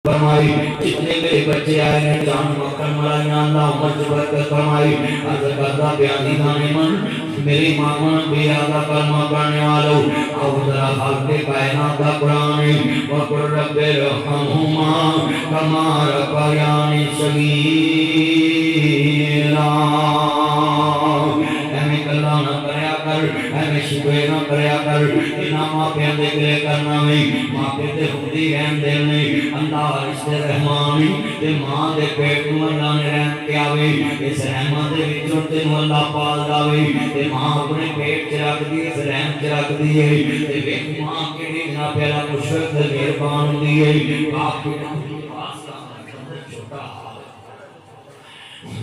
فرمائی جتنے میرے بچے آئے ہیں جان مکن ملائیاں اللہ عمر سے برکت فرمائی عرض کردہ پیادی دانے من میری ماما بیادہ کلمہ پڑھنے والوں آؤ ذرا خلق کائنات کا قرآن وقل رب رحمہما کما ربیانی صغیرا ایمی اللہ نہ کریا کر ایمی شکوے نہ کریا کر انہا ماں پہ اندے کرنا نہیں ماں پہ تے خودی رحم دل نہیں اللہ رشتے رحمانی تے ماں دے پیٹ نو اللہ نے رحم کیا وے اس رحمہ دے وچوں تینو اللہ پال داوے تے ماں اپنے پیٹ چ رکھ دی اس رحم چ رکھ دی ہے تے ویکھ ماں کیڑی نہ پہلا مشفق تے مہربان ہوندی ہے باپ کے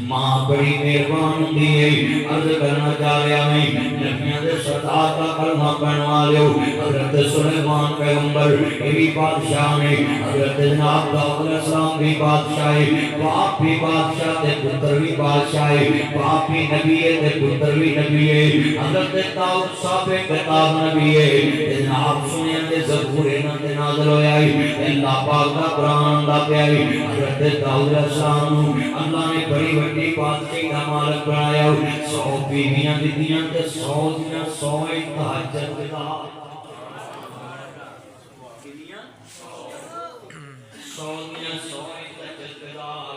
ماں بڑی مہربان ہوندی ہے عرض کرنا چاہ رہا میں نبیوں دے سردار کا کلمہ پڑھوا لیو حضرت سلیمان پیغمبر یہ بھی بادشاہ نے حضرت جناب داؤد علیہ السلام بھی بادشاہ ہے باپ بھی بادشاہ تے پتر بھی بادشاہ ہے باپ بھی نبی ہے تے پتر بھی نبی ہے حضرت داؤد صاحب کتاب نبی ہے جناب سنیا تے زبور تے نازل ہویا ہے اللہ پاک دا قرآن دا پیا ہے حضرت داؤد علیہ السلام اللہ نے بڑی بڑی بادشاہی کا مالک بنایا 100 بیویاں دیدیاں تے 100 دیاں 100 تہجد دا 100 دیاں 100 تہجد گزار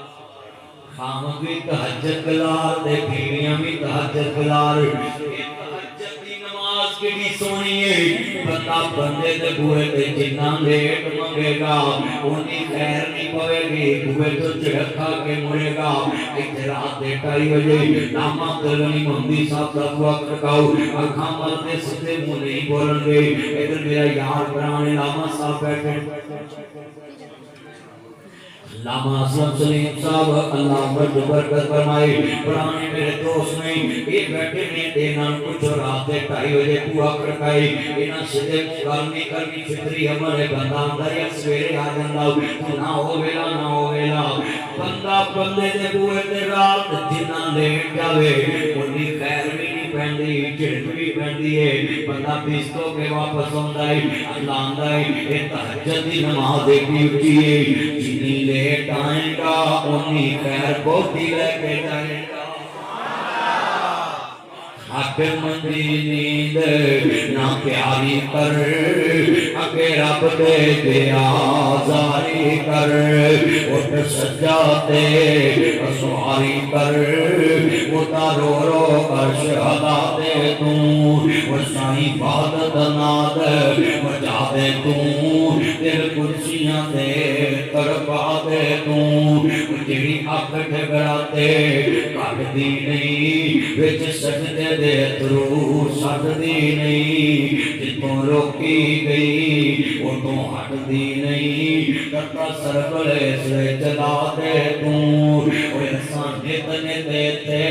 خامد بھی تہجد گزار تے بیویاں بھی تہجد گزار تہجد دی نماز کیڑی سونی ہے بندہ بندے تے بوئے تے جنہ لیٹ منگے گا انہی خیر نہیں پوے گی بوئے تو چڑکھا کے مرے گا ایک رات دے 2:30 بجے نامہ تلنی مہندی صاحب کا وقت رکھاؤ اکھاں ملتے سدھے منہ نہیں بولن گے ادھر میرا یار برانے نامہ صاحب بیٹھے علامہ اسلم سلیم صاحب اللہ عمر برکت فرمائے پرانے میرے دوست نے ایک بیٹھے نے دینا کچھ رات دے 2:30 بجے پورا کرکائی انہاں سدھے گل نہیں کرنی فطری عمل ہے بندہ اندر یا سویرے آ جاندا نہ ہو ویلا بندہ بندے دے بوئے تے رات جنہ لیٹ جاوے انہی خیر بھی نہیں پہندی چڑک بھی پہندی ہے بندہ پیستو کے واپس ہوندا ہے اللہ آندا ہے اے تہجد دی نماز ایڈی اونچی ہے جنی لیٹ آئے گا انہی خیر بہتی لے کے جائے گا حق مندی نیند نہ پیاری کر اگے رب دے دیا زاری کر اٹھ سجاتے سواری کر اٹھا رو رو عرش ہلا دے تو سائیں عبادت ناد بجا دے تو دل کرسیاں دے تڑپا دے تو جڑی اکھ ٹھگراتے کٹ دی نہیں وچ سجدے دے ترو سٹ دی نہیں جتوں روکی گئی اتوں ہٹ دی نہیں کرتا سربلے سے چلا دے تو ایسا جتنے دیتے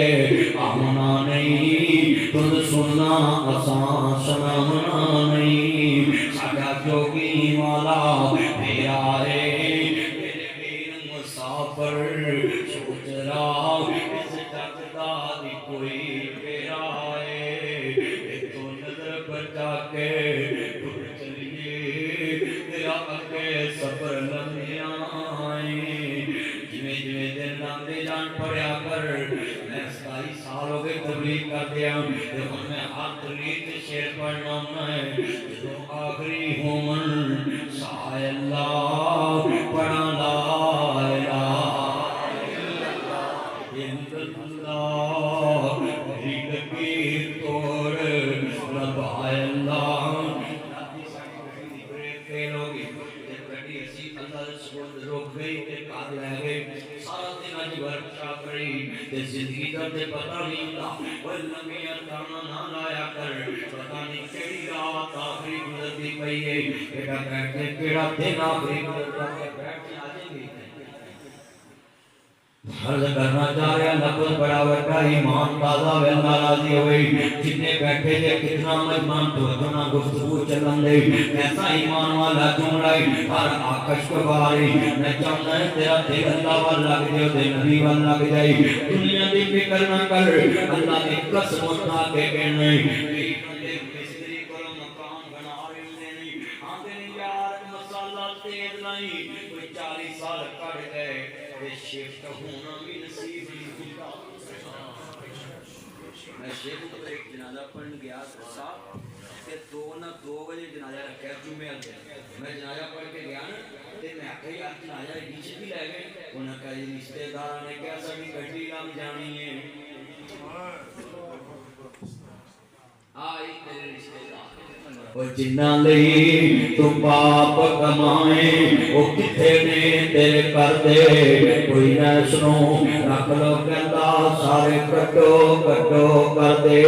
آمنا نہیں تجھ سننا آسان سنامنا نہیں ساڈا جوگی والا میرا ہے میرے ویر مسافر سوچ رہا اس جگ دا دی کوئی میرا ہے تو نظر بچا کے ٹر چلیے تیرا اگے صبر لمحیاں آئیں جویں دن لنگھدے جان پڑھیا کر میں 27 سال ہو گئے تبلیغ کر دیا ہن میں ہر تبلیغ تے شعر پڑھنا ہے جدوں آخری ہومن سائے اللہ پڑھا لا الہ الا اللہ میری لکیر توڑ لبائے اللہ فیل ہو گئی گڈی اسی اللہ سپرد روک گئی تے کار لے گئے سارا دن اج ورکشاپ کری تے زندگی دا تے پتہ نہیں ہوندا او لمبیاں دانا نہ لایا کر پتہ نہیں کیڑی رات آخری گزرتی پئی ہے ایڈا بیٹھ کے کیڑا دن آخری گزرتا ہے بیٹھ کے آ جائیں گے عرض کرنا چاہ رہا لفظ بڑا وڈا ایمان تازہ ویل ناراضی ہوئی جتنے بیٹھے جے کتنا مجمان توجہ نہ گفتگو چلن دے ایسا ایمان والا جملائی ہر آکش کو باری میں چاہتا ہے تیرا دل اللہ والا لگ جائے دے نبی والا لگ جائے دنیا دی فکر نہ کر اللہ دی قسم اٹھا کے کہنے میری بندے مستری کو مکان بنا رہے ہیں آندے یار مسالہ تیز نہیں کوئی 40 سال کٹ گئے تے شفٹ ہونا بھی نصیب نہیں ہوتا میں شیخ تو ایک جنازہ پڑھن گیا صاحب تے 2 بجے جنازہ رکھا جمعے والے میں جنازہ پڑھ کے گیا نا تے میں آکھیا یار جنازہ نیچے بھی لے گئے انہاں کہا جی رشتہ دار نے کہا ساری گڈی لم جانی ہے آئی تیرے رشتہ دار وہ جنہ لئی تو پاپ کمائیں وہ کتھے نے تیرے کر دے کوئی نہ سنو رکھ لو کہندا سارے کٹو کٹو کر دے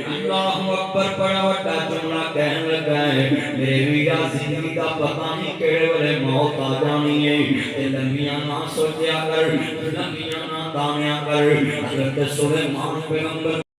اللہ اکبر بڑا وڈا جملہ کہن لگا ہے میرے ویرا زندگی کا پتہ نہیں کیڑے ویلے موت آ جانی ہے تے لمبیاں نہ سوچیا کر لمبیاں نہ دانیاں کر حضرت سلیمان پیغمبر